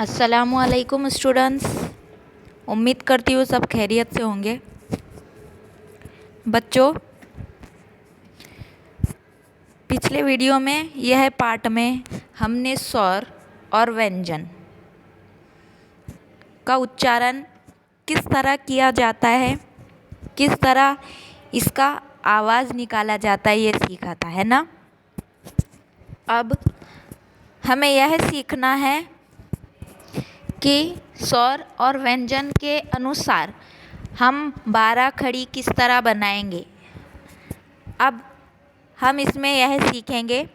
अस्सलामुअलैकुम स्टूडेंट्स। उम्मीद करती हूँ सब खैरियत से होंगे। बच्चों, पिछले वीडियो में यह पार्ट में हमने स्वर और व्यंजन का उच्चारण किस तरह किया जाता है, किस तरह इसका आवाज़ निकाला जाता है, ये सीखा था, है ना। अब हमें यह सीखना है कि स्वर और व्यंजन के अनुसार हम 12 खड़ी किस तरह बनाएंगे। अब हम इसमें यह सीखेंगे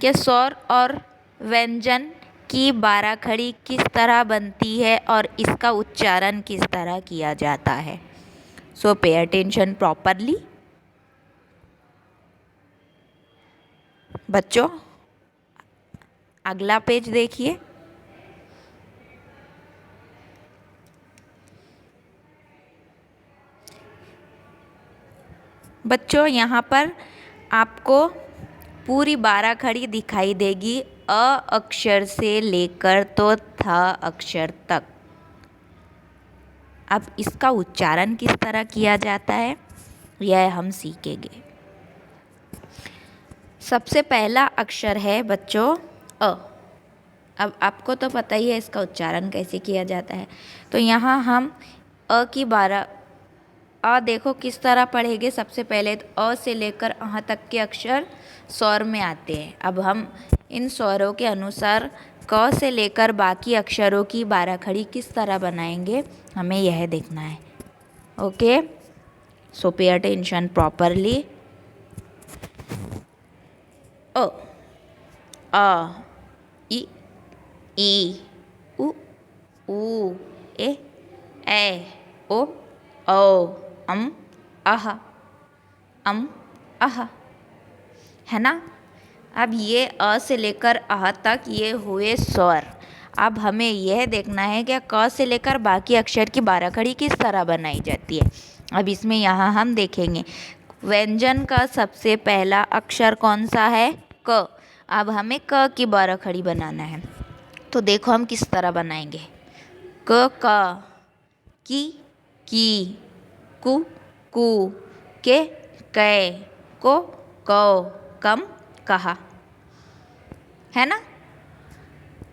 कि स्वर और व्यंजन की 12 खड़ी किस तरह बनती है और इसका उच्चारण किस तरह किया जाता है। सो पे अटेंशन प्रॉपरली। बच्चों, अगला पेज देखिए। बच्चों, यहाँ पर आपको पूरी 12 खड़ी दिखाई देगी, अ अक्षर से लेकर तो थ अक्षर तक। अब इसका उच्चारण किस तरह किया जाता है यह हम सीखेंगे। सबसे पहला अक्षर है बच्चों अ। अब आपको तो पता ही है इसका उच्चारण कैसे किया जाता है। तो यहाँ हम अ की 12 देखो किस तरह पढ़ेंगे। सबसे पहले तो अ से लेकर अह तक के अक्षर स्वर में आते हैं। अब हम इन स्वरों के अनुसार क से लेकर बाकी अक्षरों की 12 खड़ी किस तरह बनाएंगे, हमें यह देखना है। ओके, सो पे अटेंशन प्रॉपरली। अ, आ, इ, उ, ऊ, ए, ओ, अम, अह, है ना। अब ये अ से लेकर अह तक ये हुए स्वर। अब हमें यह देखना है कि क से लेकर बाकी अक्षर की 12 खड़ी किस तरह बनाई जाती है। अब इसमें यहाँ हम देखेंगे व्यंजन का सबसे पहला अक्षर कौन सा है, क। अब हमें क की 12 खड़ी बनाना है। तो देखो हम किस तरह बनाएंगे। क, की, कु, के, को, कम, कहा, है ना।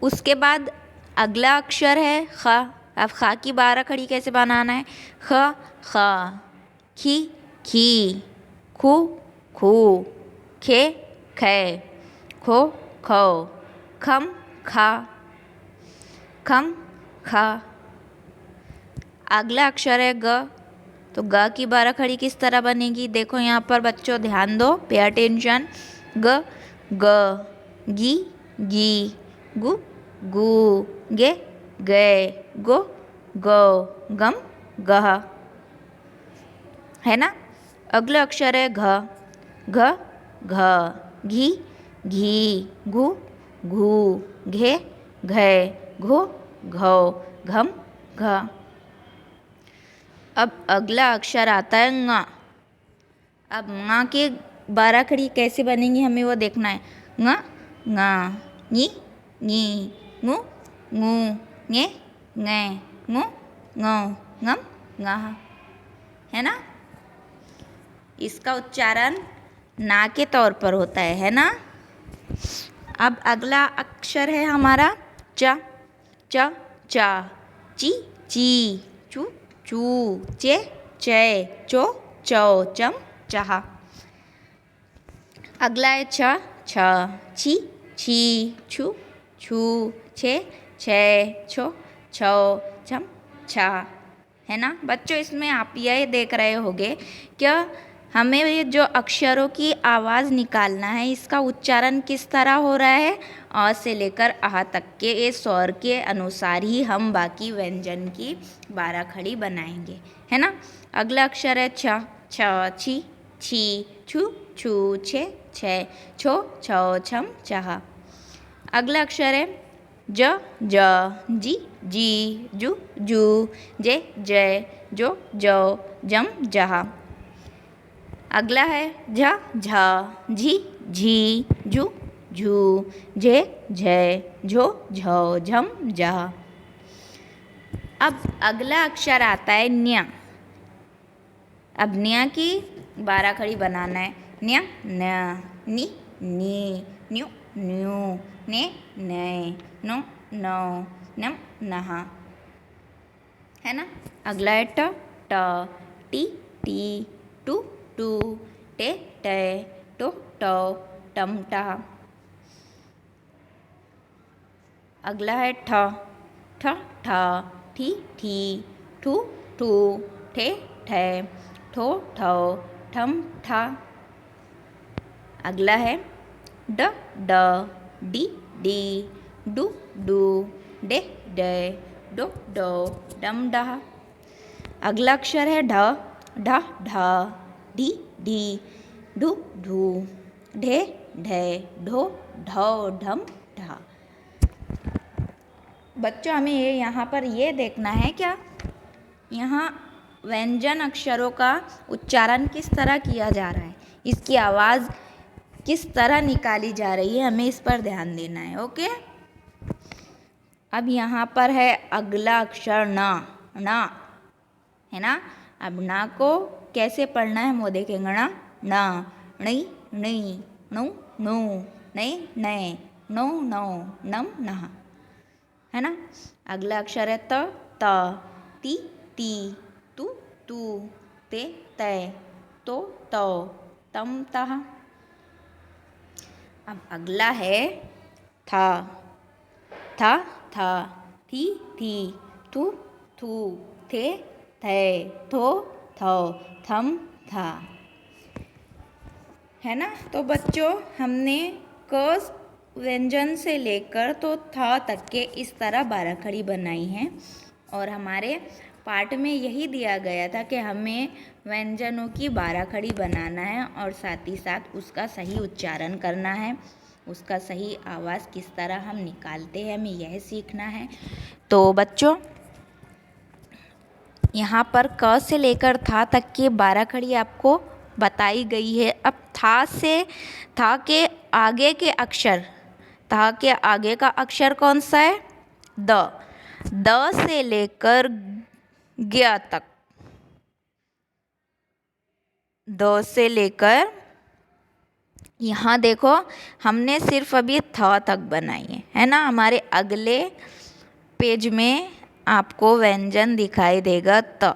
उसके बाद अगला अक्षर है ख। अब ख की 12 खड़ी कैसे बनाना है। ख, खी, खू, खे, खो, खम, खा। अगला अक्षर है ग। तो ग की 12 खड़ी किस तरह बनेगी, देखो यहाँ पर बच्चों ध्यान दो, पे अटेंशन। ग, गी, गू, गे, गो, गम, गह, है ना। अगला अक्षर है घ, घी, घू, घे, घो, घम, घ। अब अगला अक्षर आता है ङ। अब ङ की 12 खड़ी कैसे बनेंगी हमें वो देखना है। ङ, ङी, ngू, ङे, ngू, ngम, ngह, है ना। इसका उच्चारण ना के तौर पर होता है ना। अब अगला अक्षर है हमारा च, ची, चू, चे, चो, चम, चह। अगला है छी, छू, छे, छो, छम, छह, है ना। बच्चों, इसमें आप यह देख रहे होंगे क्या हमें ये जो अक्षरों की आवाज़ निकालना है इसका उच्चारण किस तरह हो रहा है। अ से लेकर आह तक के ये स्वर के अनुसार ही हम बाकी व्यंजन की 12 खड़ी बनाएंगे, है ना। अगला अक्षर है छी, छू, छे, छो, छम, चह। अगला अक्षर है ज, जी, जू, जे, जो, जम, जहा। अगला है झ, झी, झू, झू, झे झै, झो झौ, झम झा। अब अगला अक्षर आता है न्या। अब न्या की बाराखड़ी बनाना है। न्या न, नी नी, न्यू न्यू, ने नै, नो नौ, नम नहा, है ना। अगला है ट ट, टी टी, टू टू, टे टे, टो टो, टम टा। अगला है ठ ठ ठ, ठी ठी, ठू ठू, ठे ठे, ठो ठो, ठम ठा। अगला है ड ड, डी डी, डू डू, डे डे, डो डो, डम डा। अगला अक्षर है ढ ढ ढ, ढी ढी, ढू ढू, ढे ढे, ढो ढो, ढम ढा। बच्चों हमें यहाँ पर ये देखना है क्या यहाँ व्यंजन अक्षरों का उच्चारण किस तरह किया जा रहा है, इसकी आवाज़ किस तरह निकाली जा रही है, हमें इस पर ध्यान देना है। ओके। अब यहाँ पर है अगला अक्षर न, ना है ना। अब ना को कैसे पढ़ना है वो देखेंगे ना। न, णी णी, नु नु, नै नै, नो नो, नम नहा, है ना। अगला अक्षर है त त, ती ती, तू तू, ते ते, तो तो, तम तह। अब अगला है था था था, थी थी, थू थू, थे थे, थो थो, थम था, है ना। तो बच्चों हमने क व्यंजन से लेकर तो था तक के इस तरह बाराखड़ी बनाई है और हमारे पाठ में यही दिया गया था कि हमें व्यंजनों की बाराखड़ी बनाना है और साथ ही साथ उसका सही उच्चारण करना है, उसका सही आवाज़ किस तरह हम निकालते हैं हमें यह सीखना है। तो बच्चों यहाँ पर क से लेकर था तक की बाराखड़ी आपको बताई गई है। अब था के आगे के अक्षर, था के आगे का अक्षर कौन सा है? द से लेकर ज्ञ तक, द से लेकर यहाँ देखो हमने सिर्फ अभी था तक बनाई है ना। हमारे अगले पेज में आपको व्यंजन दिखाई देगा त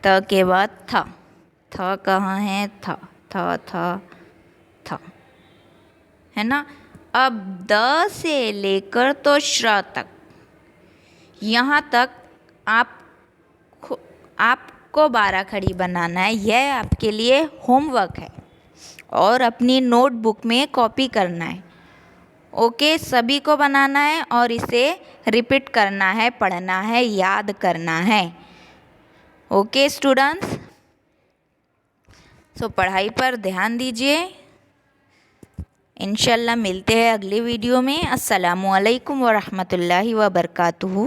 के बाद था कहाँ है? था है ना। अब द से लेकर तो श्र तक, यहाँ तक आपको बाराखड़ी बनाना है। यह आपके लिए होमवर्क है और अपनी नोटबुक में कॉपी करना है। ओके, सभी को बनाना है और इसे रिपीट करना है, पढ़ना है, याद करना है। ओके स्टूडेंट्स, सो पढ़ाई पर ध्यान दीजिए। इंशाल्लाह मिलते हैं अगली वीडियो में। अस्सलामु अलैकुम व रहमतुल्लाहि व बरकातुहू।